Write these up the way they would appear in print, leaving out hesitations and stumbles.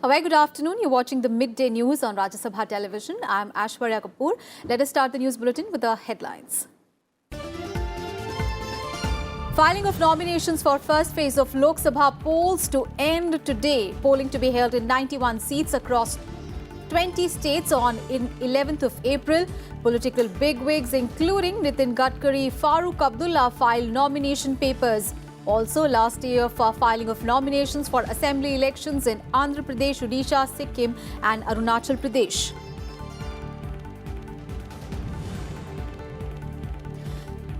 A very good afternoon. You're watching the midday news on Rajya Sabha television. I'm Aishwarya Kapoor. Let us start the news bulletin with the headlines. Filing of nominations for first phase of Lok Sabha polls to end today. Polling to be held in 91 seats across 20 states on 11th of April. Political bigwigs including Nitin Gadkari, Farooq Abdullah filed nomination papers. Also, last day of filing of nominations for assembly elections in Andhra Pradesh, Odisha, Sikkim and Arunachal Pradesh.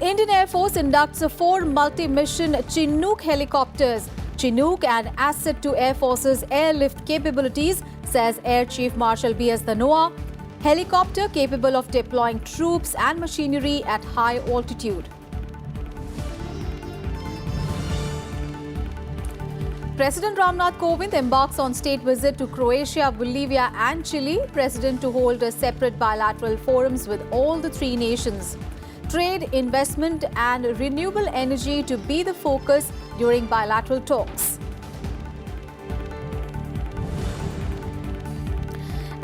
Indian Air Force inducts 4 multi-mission Chinook helicopters. Chinook, an asset to Air Force's airlift capabilities, says Air Chief Marshal B.S. Dhanoa. Helicopter capable of deploying troops and machinery at high altitude. President Ramnath Kovind embarks on state visit to Croatia, Bolivia and Chile. President to hold separate bilateral forums with all the 3 nations. Trade, investment and renewable energy to be the focus during bilateral talks.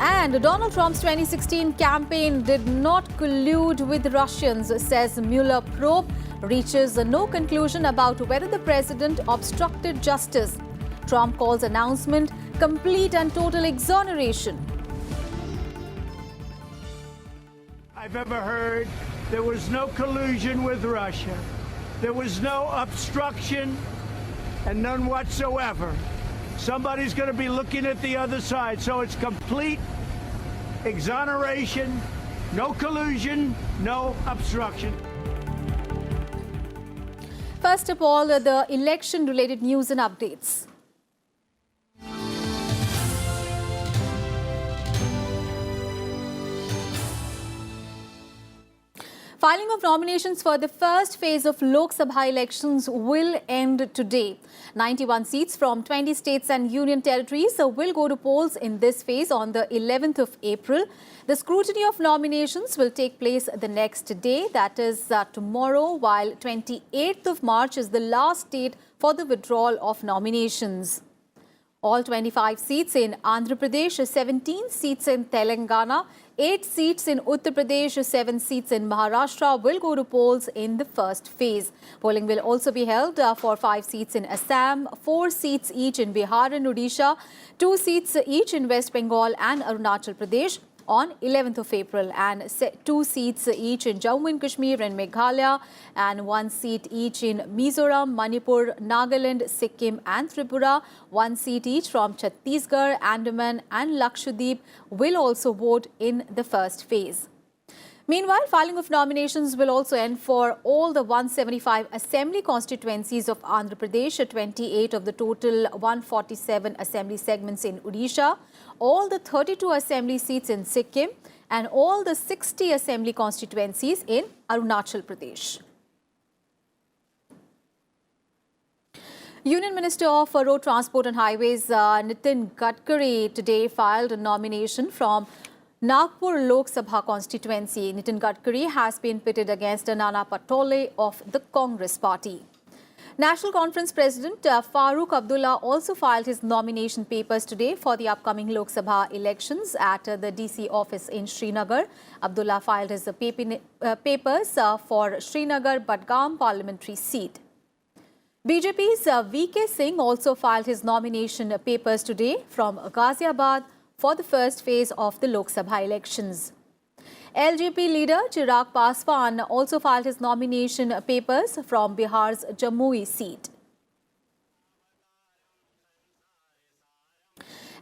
And Donald Trump's 2016 campaign did not collude with Russians, says Mueller probe reaches no conclusion about whether the president obstructed justice. Trump calls announcement complete and total exoneration. I've ever heard there was no collusion with Russia. There was no obstruction and none whatsoever. Somebody's going to be looking at the other side. So it's complete exoneration, no collusion, no obstruction. First of all, the election-related news and updates. Filing of nominations for the first phase of Lok Sabha elections will end today. 91 seats from 20 states and union territories will go to polls in this phase on the 11th of April. The scrutiny of nominations will take place the next day, that is tomorrow, while 28th of March is the last date for the withdrawal of nominations. All 25 seats in Andhra Pradesh, 17 seats in Telangana, 8 seats in Uttar Pradesh, 7 seats in Maharashtra will go to polls in the first phase. Polling will also be held for 5 seats in Assam, 4 seats each in Bihar and Odisha, 2 seats each in West Bengal and Arunachal Pradesh on 11th of April, and 2 seats each in Jammu and Kashmir and Meghalaya, and 1 seat each in Mizoram, Manipur, Nagaland, Sikkim and Tripura. 1 seat each from Chhattisgarh, Andaman and Lakshadweep will also vote in the first phase. Meanwhile, filing of nominations will also end for all the 175 assembly constituencies of Andhra Pradesh, 28 of the total 147 assembly segments in Odisha, all the 32 assembly seats in Sikkim and all the 60 assembly constituencies in Arunachal Pradesh. Union Minister of Road Transport and Highways Nitin Gadkari today filed a nomination from Nagpur Lok Sabha constituency. Nitin Gadkari has been pitted against Nana Patole of the Congress party. National Conference President Farooq Abdullah also filed his nomination papers today for the upcoming Lok Sabha elections at the DC office in Srinagar. Abdullah filed his papers for Srinagar Budgam parliamentary seat. BJP's VK Singh also filed his nomination papers today from Ghaziabad for the first phase of the Lok Sabha elections. LJP leader Chirag Paswan also filed his nomination papers from Bihar's Jamui seat.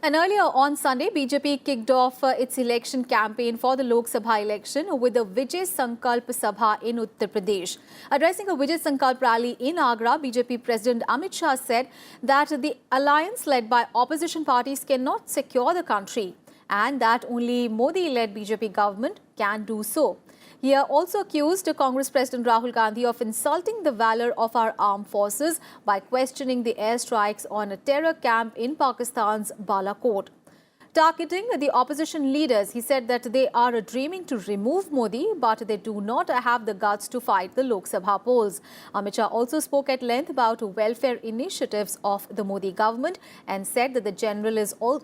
And earlier on Sunday, BJP kicked off its election campaign for the Lok Sabha election with the Vijay Sankalp Sabha in Uttar Pradesh. Addressing a Vijay Sankalp rally in Agra, BJP President Amit Shah said that the alliance led by opposition parties cannot secure the country and that only Modi-led BJP government can do so. He also accused Congress President Rahul Gandhi of insulting the valor of our armed forces by questioning the airstrikes on a terror camp in Pakistan's Balakot. Targeting the opposition leaders, he said that they are dreaming to remove Modi, but they do not have the guts to fight the Lok Sabha polls. Amit Shah also spoke at length about welfare initiatives of the Modi government and said that the general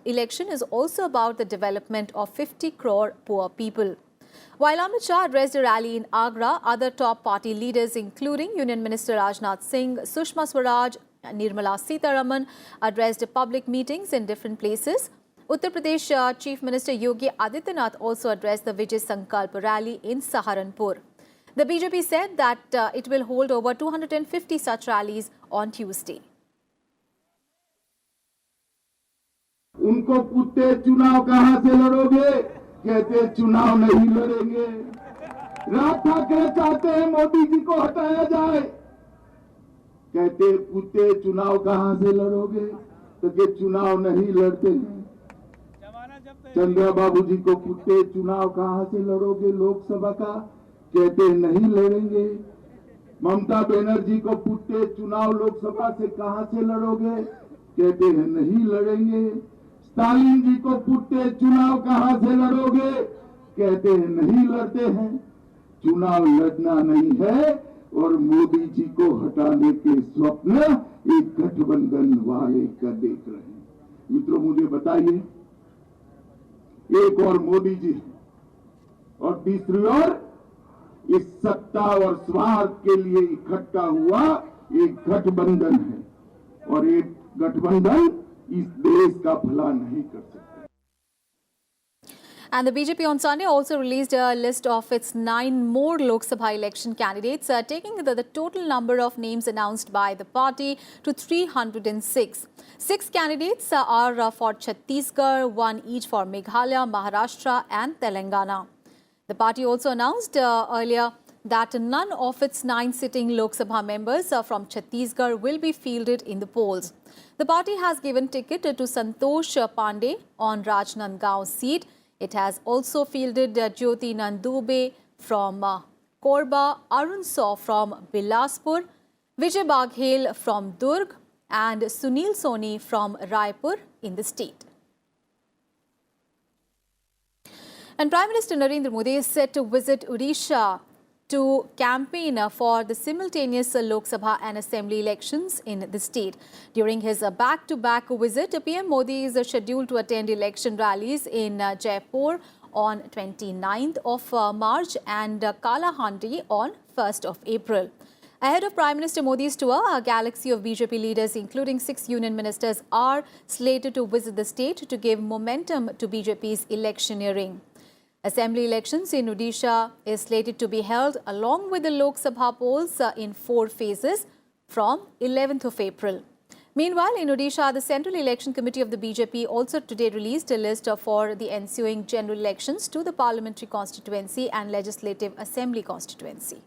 election is also about the development of 50 crore poor people. While Amit Shah addressed a rally in Agra, other top party leaders including Union Minister Rajnath Singh, Sushma Swaraj, Nirmala Sitharaman addressed public meetings in different places. Uttar Pradesh Chief Minister Yogi Adityanath also addressed the Vijay Sankalp rally in Saharanpur. The BJP said that it will hold over 250 such rallies on Tuesday. उनको पूछते चुनाव कहां से लड़ोगे, कहते चुनाव नहीं लड़ेंगे। राज ठाकरे चाहते हैं मोदी जी को हटाया जाए, कहते पूछते चुनाव कहां से लड़ोगे, तो ये चुनाव नहीं लड़ते हैं। चंद्रा बाबू जी को पूछते चुनाव कहां से लड़ोगे लोकसभा का, कहते नहीं लड़ेंगे। ममता बनर्जी को पूछते चुनाव लोकसभा से कहां से लड़ोगे, कहते हैं नहीं लड़ेंगे। स्टालिन जी को पूछते चुनाव कहां से लड़ोगे, कहते हैं नहीं लड़ते हैं। चुनाव लड़ना नहीं है और मोदी जी को हटाने के स्वप्न एक गठबंधन वाले का देख रहे हैं। मित्रों, मुझे बताइए, एक और मोदी जी और तीसरी ओर इस सत्ता और स्वार्थ के लिए इकट्ठा हुआ एक गठबंधन है और एक गठबंधन इस देश का भला नहीं कर सकता। And the BJP on Sunday also released a list of its 9 more Lok Sabha election candidates, taking the total number of names announced by the party to 306. 6 candidates are for Chhattisgarh, 1 each for Meghalaya, Maharashtra and Telangana. The party also announced earlier that none of its 9 sitting Lok Sabha members from Chhattisgarh will be fielded in the polls. The party has given ticket to Santosh Pandey on Rajnandgaon seat. It has also fielded Jyoti Nandube from Korba, Arun Shourie from Bilaspur, Vijay Baghel from Durg and Sunil Soni from Raipur in the state. And Prime Minister Narendra Modi is set to visit Odisha to campaign for the simultaneous Lok Sabha and Assembly elections in the state. During his back-to-back visit, PM Modi is scheduled to attend election rallies in Jaipur on 29th of March and Kalahandi on 1st of April. Ahead of Prime Minister Modi's tour, a galaxy of BJP leaders, including 6 union ministers, are slated to visit the state to give momentum to BJP's electioneering. Assembly elections in Odisha is slated to be held along with the Lok Sabha polls in 4 phases from 11th of April. Meanwhile, in Odisha, the Central Election Committee of the BJP also today released a list for the ensuing general elections to the Parliamentary Constituency and Legislative Assembly Constituency.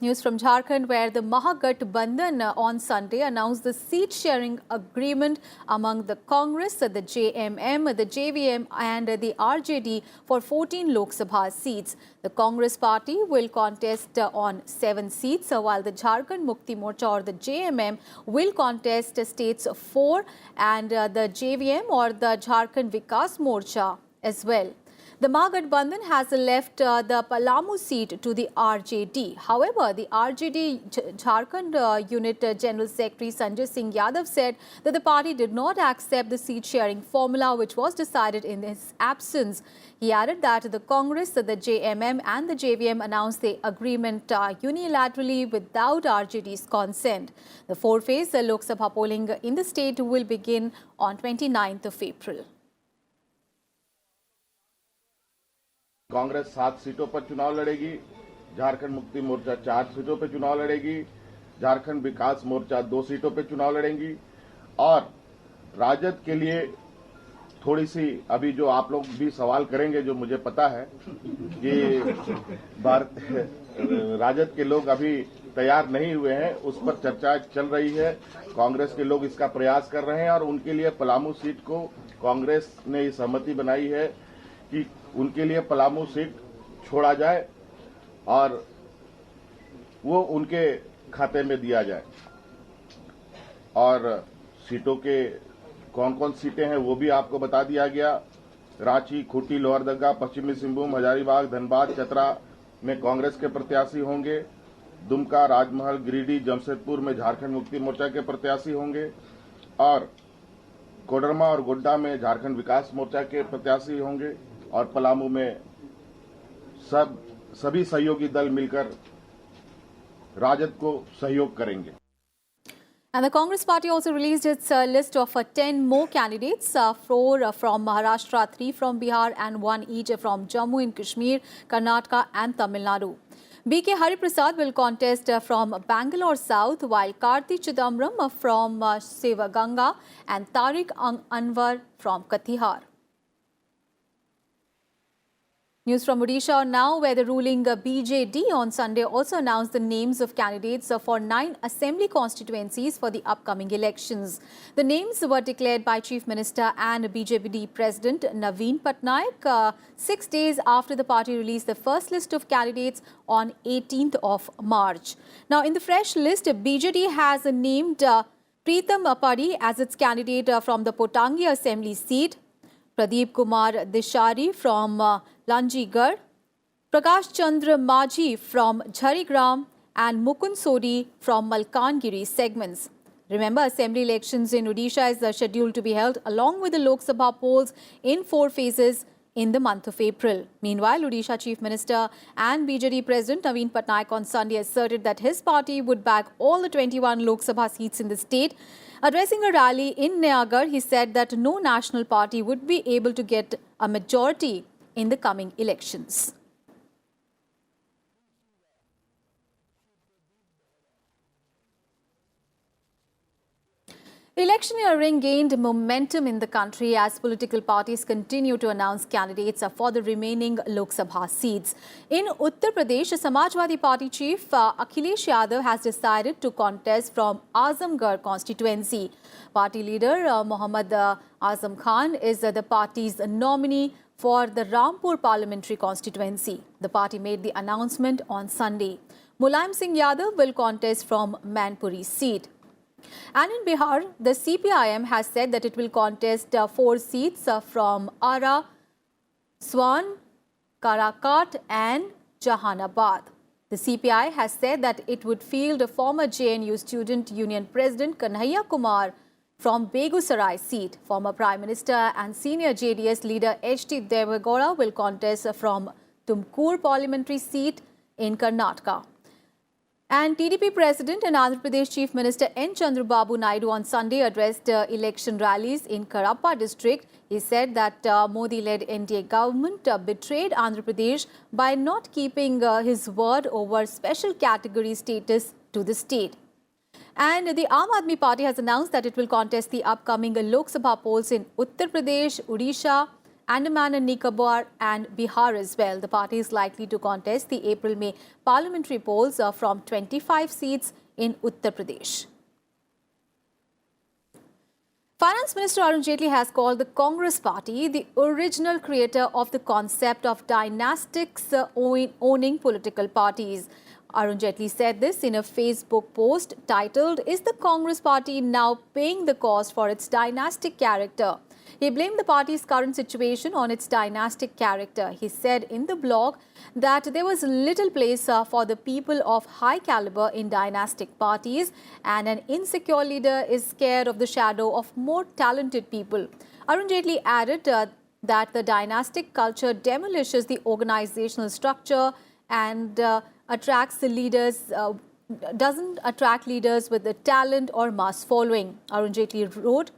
News from Jharkhand, where the Mahagathbandhan on Sunday announced the seat-sharing agreement among the Congress, the JMM, the JVM and the RJD for 14 Lok Sabha seats. The Congress party will contest on 7 seats, while the Jharkhand Mukti Morcha or the JMM will contest states 4 and the JVM or the Jharkhand Vikas Morcha as well. The Mahagathbandhan has left the Palamu seat to the RJD. However, the RJD Jharkhand Unit General Secretary Sanjay Singh Yadav said that the party did not accept the seat-sharing formula which was decided in his absence. He added that the Congress, the JMM and the JVM announced the agreement unilaterally without RJD's consent. The 4-phase Lok Sabha polling in the state will begin on 29th of April. Congress 7 सीटों पर चुनाव लड़ेगी, झारखंड मुक्ति मोर्चा 4 सीटों पर चुनाव लड़ेगी, झारखंड विकास मोर्चा 2 सीटों पर चुनाव लड़ेंगी और राजद के लिए थोड़ी सी अभी जो आप लोग भी सवाल करेंगे, जो मुझे पता है कि राजद के लोग अभी तैयार नहीं हुए हैं, उस पर चर्चा चल रही है। कांग्रेस के लोग इसका प्रयास कर रहे हैं और उनके लिए पलामू सीट को कांग्रेस ने सहमति बनाई है कि उनके लिए पलामू सीट छोड़ा जाए और वो उनके खाते में दिया जाए और सीटों के कौन कौन सीटें हैं वो भी आपको बता दिया गया। रांची, खूंटी, लोहरदगा, पश्चिमी सिंहभूम, हजारीबाग, धनबाद, चतरा में कांग्रेस के प्रत्याशी होंगे। दुमका, राजमहल, गिरिडीह, जमशेदपुर में झारखंड मुक्ति मोर्चा के प्रत्याशी होंगे और कोडरमा और गोड्डा में झारखंड विकास मोर्चा के प्रत्याशी होंगे और पलामू में सभी सहयोगी दल मिलकर राजद को सहयोग करेंगे। And the Congress party also released its list of 10 more candidates, 4 from Maharashtra, 3 from Bihar and 1 each from Jammu and Kashmir, Karnataka and Tamil Nadu. B.K. Hariprasad will contest from Bangalore South, while Karti Chidambaram from Sivaganga and Tariq Anwar from Katihar. News from Odisha now, where the ruling BJD on Sunday also announced the names of candidates for 9 assembly constituencies for the upcoming elections. The names were declared by Chief Minister and BJD President Naveen Patnaik 6 days after the party released the first list of candidates on 18th of March. Now, in the fresh list, BJD has named Preetam Apadi as its candidate from the Potangi Assembly seat, Pradeep Kumar Deshari from Lanjigarh, Prakash Chandra Majhi from Jharigram and Mukund Sodi from Malkangiri segments. Remember, assembly elections in Odisha is scheduled to be held along with the Lok Sabha polls in 4 phases in the month of April. Meanwhile, Odisha Chief Minister and BJD President Naveen Patnaik on Sunday asserted that his party would back all the 21 Lok Sabha seats in the state. Addressing a rally in Nayagarh, he said that no national party would be able to get a majority in the coming elections. Electioneering gained momentum in the country as political parties continue to announce candidates for the remaining Lok Sabha seats. In Uttar Pradesh, Samajwadi Party chief Akhilesh Yadav has decided to contest from Azamgarh constituency. Party leader Mohammad Azam Khan is the party's nominee for the Rampur parliamentary constituency. The party made the announcement on Sunday. Mulayam Singh Yadav will contest from Manpuri seat. And in Bihar, the CPIM has said that it will contest 4 seats from Ara, Swan, Karakat and Jahanabad. The CPI has said that it would field a former JNU Student Union President Kanhaiya Kumar from Begusarai seat. Former Prime Minister and senior JDS leader H.D. Devegowda will contest from Tumkur parliamentary seat in Karnataka. And TDP President and Andhra Pradesh Chief Minister N. Chandrababu Naidu on Sunday addressed election rallies in Kadapa district. He said that Modi-led NDA government betrayed Andhra Pradesh by not keeping his word over special category status to the state. And the Aam Aadmi Party has announced that it will contest the upcoming Lok Sabha polls in Uttar Pradesh, Odisha, Andaman and Nicobar and Bihar as well. The party is likely to contest the April-May parliamentary polls from 25 seats in Uttar Pradesh. Finance Minister Arun Shourie has called the Congress party the original creator of the concept of dynastics owning political parties. Arun Shourie said this in a Facebook post titled, "Is the Congress party now paying the cost for its dynastic character?" He blamed the party's current situation on its dynastic character. He said in the blog that there was little place for the people of high caliber in dynastic parties, and an insecure leader is scared of the shadow of more talented people. Arun Shourie added that the dynastic culture demolishes the organizational structure and doesn't attract leaders with the talent or mass following. Arun Shourie wrote,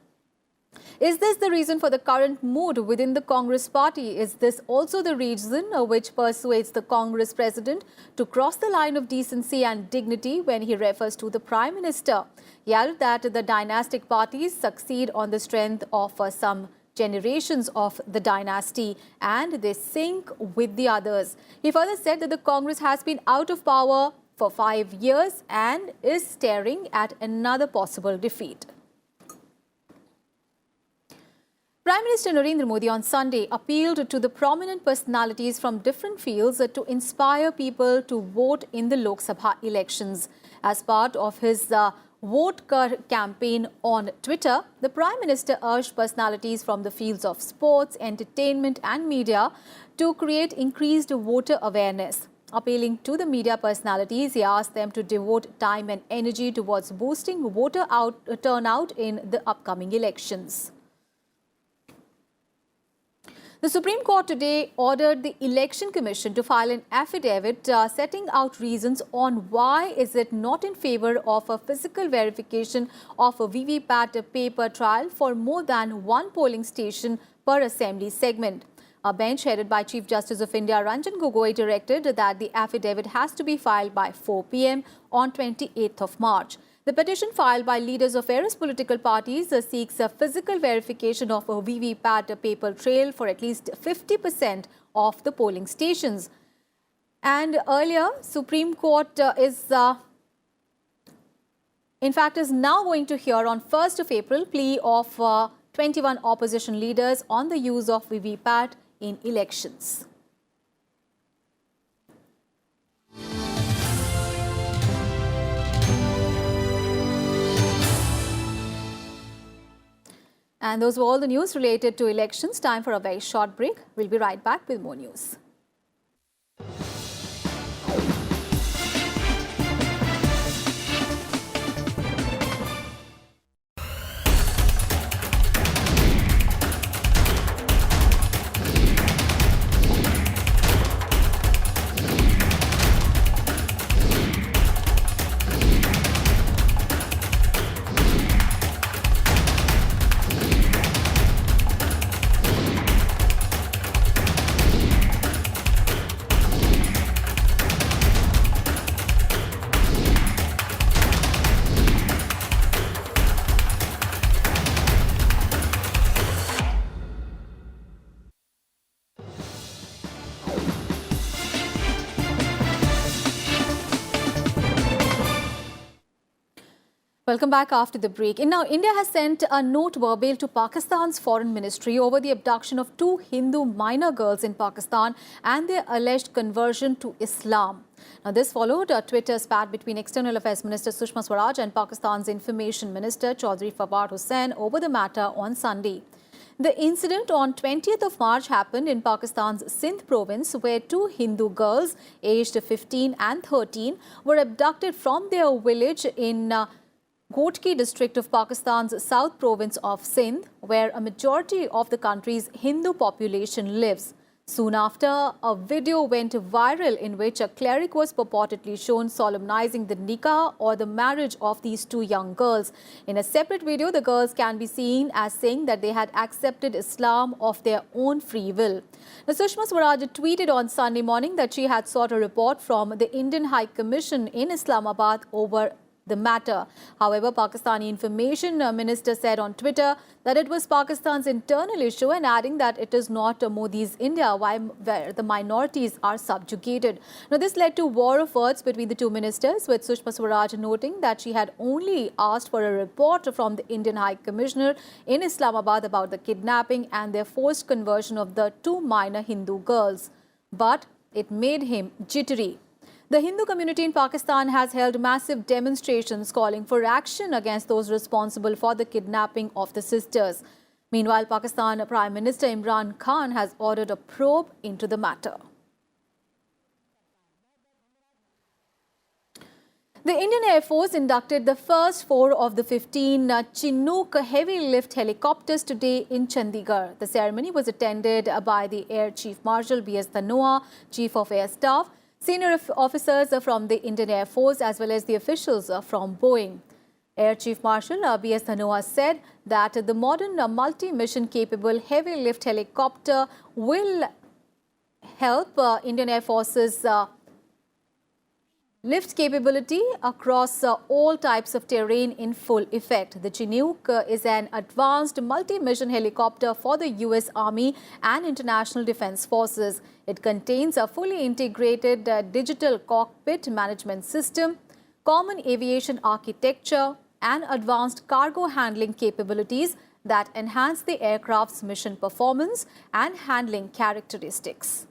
"Is this the reason for the current mood within the Congress party? Is this also the reason which persuades the Congress president to cross the line of decency and dignity when he refers to the Prime Minister?" He added that the dynastic parties succeed on the strength of some generations of the dynasty and they sink with the others. He further said that the Congress has been out of power for 5 years and is staring at another possible defeat. Prime Minister Narendra Modi on Sunday appealed to the prominent personalities from different fields to inspire people to vote in the Lok Sabha elections. As part of his Vote Kar campaign on Twitter, the Prime Minister urged personalities from the fields of sports, entertainment and media to create increased voter awareness. Appealing to the media personalities, he asked them to devote time and energy towards boosting voter turnout in the upcoming elections. The Supreme Court today ordered the Election Commission to file an affidavit setting out reasons on why is it not in favour of a physical verification of a VVPAT paper trial for more than one polling station per assembly segment. A bench headed by Chief Justice of India Ranjan Gogoi directed that the affidavit has to be filed by 4 p.m. on 28th of March. The petition filed by leaders of various political parties seeks a physical verification of a VVPAT paper trail for at least 50% of the polling stations. And earlier, Supreme Court is now going to hear on 1st of April plea of 21 opposition leaders on the use of VVPAT in elections. And those were all the news related to elections. Time for a very short break. We'll be right back with more news. Welcome back after the break. And now, India has sent a note verbal to Pakistan's foreign ministry over the abduction of 2 Hindu minor girls in Pakistan and their alleged conversion to Islam. Now, this followed a Twitter spat between External Affairs Minister Sushma Swaraj and Pakistan's Information Minister Chaudhry Fawad Hussain over the matter on Sunday. The incident on 20th of March happened in Pakistan's Sindh province, where 2 Hindu girls aged 15 and 13 were abducted from their village in Ghotki district of Pakistan's South province of Sindh, where a majority of the country's Hindu population lives. Soon after, a video went viral in which a cleric was purportedly shown solemnizing the nikah or the marriage of these 2 young girls. In a separate video, the girls can be seen as saying that they had accepted Islam of their own free will. Now, Sushma Swaraj tweeted on Sunday morning that she had sought a report from the Indian High Commission in Islamabad over the matter. However, Pakistani Information Minister said on Twitter that it was Pakistan's internal issue, and adding that it is not Modi's India where the minorities are subjugated. Now, this led to war of words between the 2 ministers, with Sushma Swaraj noting that she had only asked for a report from the Indian High Commissioner in Islamabad about the kidnapping and their forced conversion of the 2 minor Hindu girls. But it made him jittery. The Hindu community in Pakistan has held massive demonstrations calling for action against those responsible for the kidnapping of the sisters. Meanwhile, Pakistan Prime Minister Imran Khan has ordered a probe into the matter. The Indian Air Force inducted the first 4 of the 15 Chinook heavy lift helicopters today in Chandigarh. The ceremony was attended by the Air Chief Marshal B.S. Dhanoa, Chief of Air Staff, senior officers from the Indian Air Force, as well as the officials from Boeing. Air Chief Marshal B.S. Dhanoa said that the modern multi-mission capable heavy lift helicopter will help Indian Air Force's lift capability across all types of terrain in full effect. The Chinook is an advanced multi-mission helicopter for the US Army and International Defense Forces. It contains a fully integrated digital cockpit management system, common aviation architecture, and advanced cargo handling capabilities that enhance the aircraft's mission performance and handling characteristics.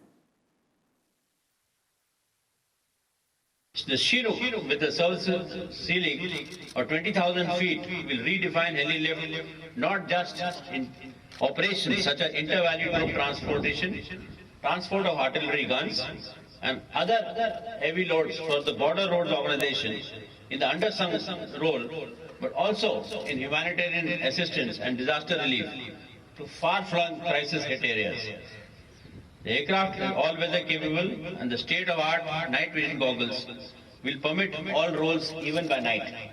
The Chinook with a service ceiling of 20,000 feet will redefine heli-lift not just in operations such as inter-valley troop transportation, transport of artillery guns and other heavy loads for the border roads organization in the undersung role, but also in humanitarian assistance and disaster relief to far-flung crisis-hit areas. The aircraft is all-weather capable and the state-of-art night vision goggles will permit all roles even by night.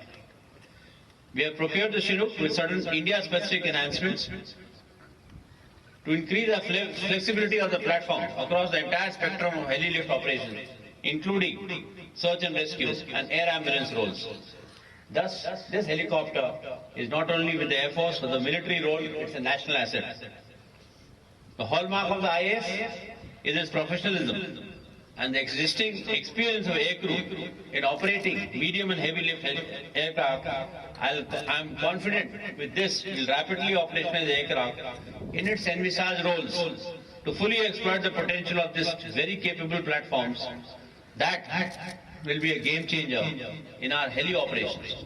We have procured the Chinook with certain India-specific enhancements to increase the flexibility of the platform across the entire spectrum of heli-lift operations, including search and rescue and air ambulance roles. Thus, this helicopter is not only with the Air Force for the military role, it's a national asset. The hallmark of the IAF is its professionalism and the existing experience of aircrew in operating medium and heavy lift aircraft. I'm confident with this will rapidly operationalize the aircraft in its envisaged roles to fully exploit the potential of these very capable platforms that will be a game changer in our heli operations.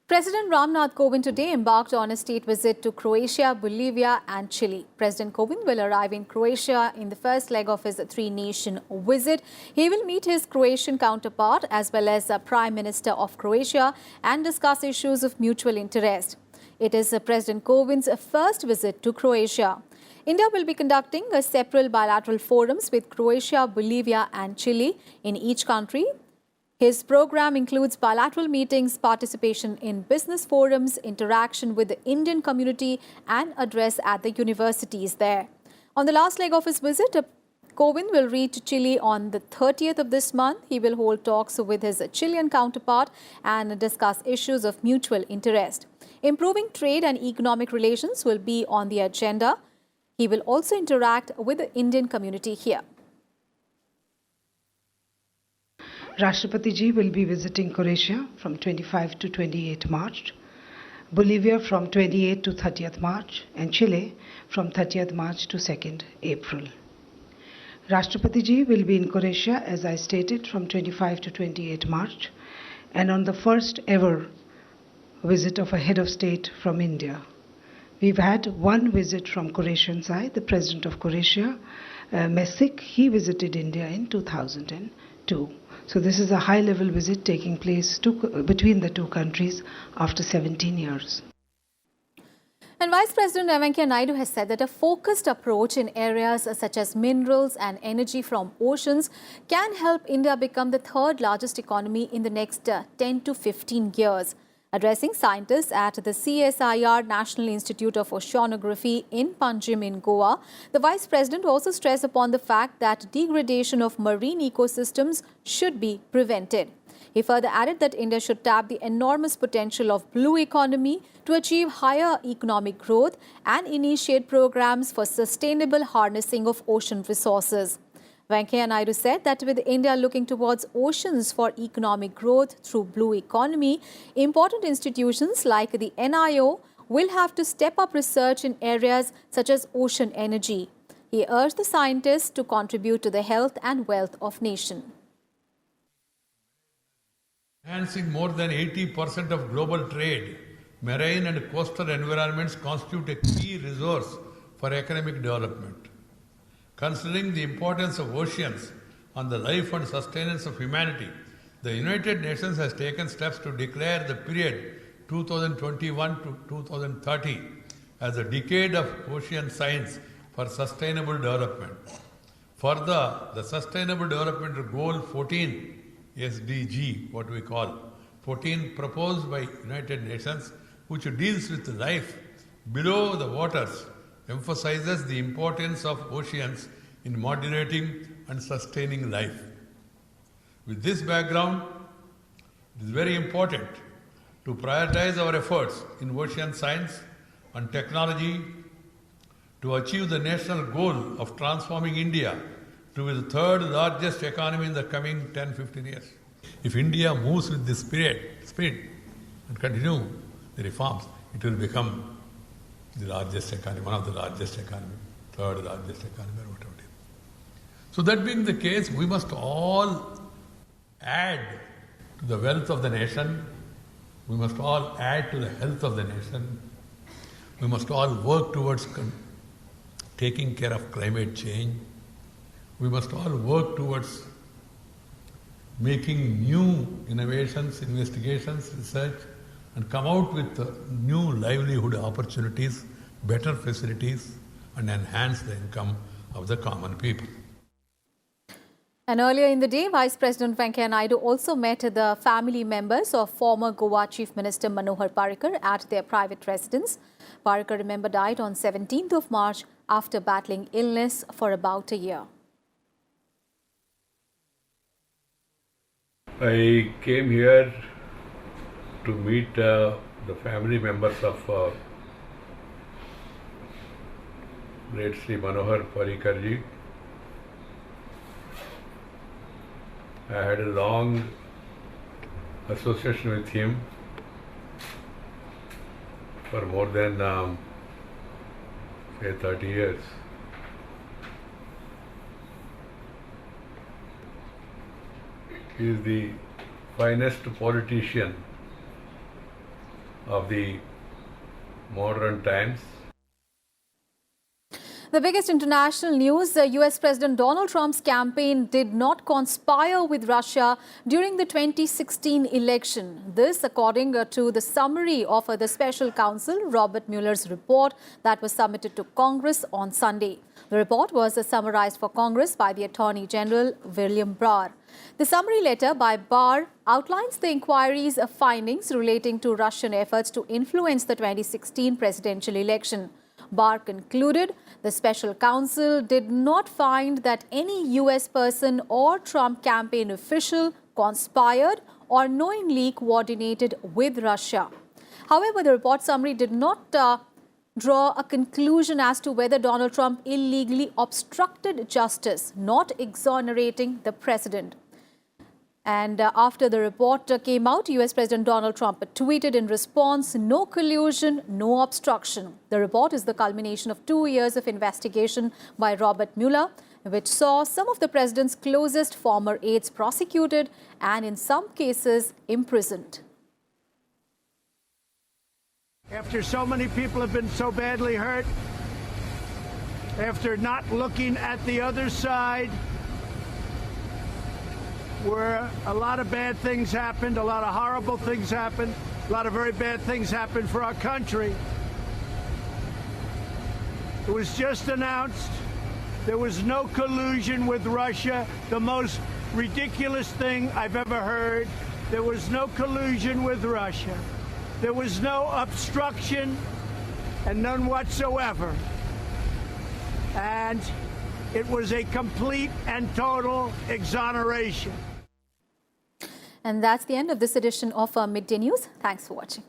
President Ramnath Kovind today embarked on a state visit to Croatia, Bolivia and Chile. President Kovind will arrive in Croatia in the first leg of his three-nation visit. He will meet his Croatian counterpart as well as the Prime Minister of Croatia and discuss issues of mutual interest. It is President Kovind's first visit to Croatia. India will be conducting several bilateral forums with Croatia, Bolivia and Chile. In each country, his program includes bilateral meetings, participation in business forums, interaction with the Indian community and address at the universities there. On the last leg of his visit, Kovind will reach Chile on the 30th of this month. He will hold talks with his Chilean counterpart and discuss issues of mutual interest. Improving trade and economic relations will be on the agenda. He will also interact with the Indian community here. Rashtrapati ji will be visiting Croatia from 25 to 28 March, Bolivia from 28 to 30th March and Chile from 30th March to 2nd April. Rashtrapati ji will be in Croatia, as I stated, from 25 to 28 March and on the first ever visit of a head of state from India. We've had one visit from Croatian side, the President of Croatia, Mesic. He visited India in 2002. So this is a high-level visit taking place between the two countries after 17 years. And Vice President Venkaiah Naidu has said that a focused approach in areas such as minerals and energy from oceans can help India become the third largest economy in the next 10 to 15 years. Addressing scientists at the CSIR National Institute of Oceanography in Panjim in Goa, the Vice President also stressed upon the fact that degradation of marine ecosystems should be prevented. He further added that India should tap the enormous potential of blue economy to achieve higher economic growth and initiate programs for sustainable harnessing of ocean resources. Venkaiah Naidu said that with India looking towards oceans for economic growth through blue economy, important institutions like the NIO will have to step up research in areas such as ocean energy. He urged the scientists to contribute to the health and wealth of nation. Enhancing more than 80% of global trade, marine and coastal environments constitute a key resource for economic development. Considering the importance of oceans on the life and sustenance of humanity, the United Nations has taken steps to declare the period 2021 to 2030 as a decade of ocean science for sustainable development. Further, the Sustainable Development Goal 14, SDG, what we call 14, proposed by United Nations, which deals with life below the waters, emphasizes the importance of oceans in moderating and sustaining life. With this background, it is very important to prioritize our efforts in ocean science and technology to achieve the national goal of transforming India to be the third largest economy in the coming 10-15 years. If India moves with this spirit and continue the reforms, it will become the largest economy, one of the largest economy, third largest economy, or whatever it is. So that being the case, we must all add to the wealth of the nation. We must all add to the health of the nation. We must all work towards taking care of climate change. We must all work towards making new innovations, investigations, research, and come out with new livelihood opportunities, better facilities, and enhance the income of the common people. And earlier in the day, Vice President Venkaiah Naidu also met the family members of former Goa Chief Minister Manohar Parrikar at their private residence. Parrikar, remember, died on 17th of March after battling illness for about a year. I came here to meet the family members of late Sri Manohar Parrikar ji. I had a long association with him for more than, say, 30 years. He is the finest politician of the modern times. The biggest international news, US President Donald Trump's campaign did not conspire with Russia during the 2016 election. This, according to the summary of the special counsel Robert Mueller's report that was submitted to Congress on Sunday. The report was summarized for Congress by the Attorney General William Barr. The summary letter by Barr outlines the inquiry's findings relating to Russian efforts to influence the 2016 presidential election. Barr concluded the special counsel did not find that any US person or Trump campaign official conspired or knowingly coordinated with Russia. However, the report summary did not draw a conclusion as to whether Donald Trump illegally obstructed justice, not exonerating the president. And after the report came out, US President Donald Trump tweeted in response, "No collusion, no obstruction." The report is the culmination of 2 years of investigation by Robert Mueller, which saw some of the president's closest former aides prosecuted and in some cases imprisoned. After so many people have been so badly hurt, after not looking at the other side, where a lot of bad things happened, a lot of horrible things happened, a lot of very bad things happened for our country. It was just announced there was no collusion with Russia, the most ridiculous thing I've ever heard. There was no collusion with Russia. There was no obstruction, and none whatsoever. And it was a complete and total exoneration. And that's the end of this edition of Midday News. Thanks for watching.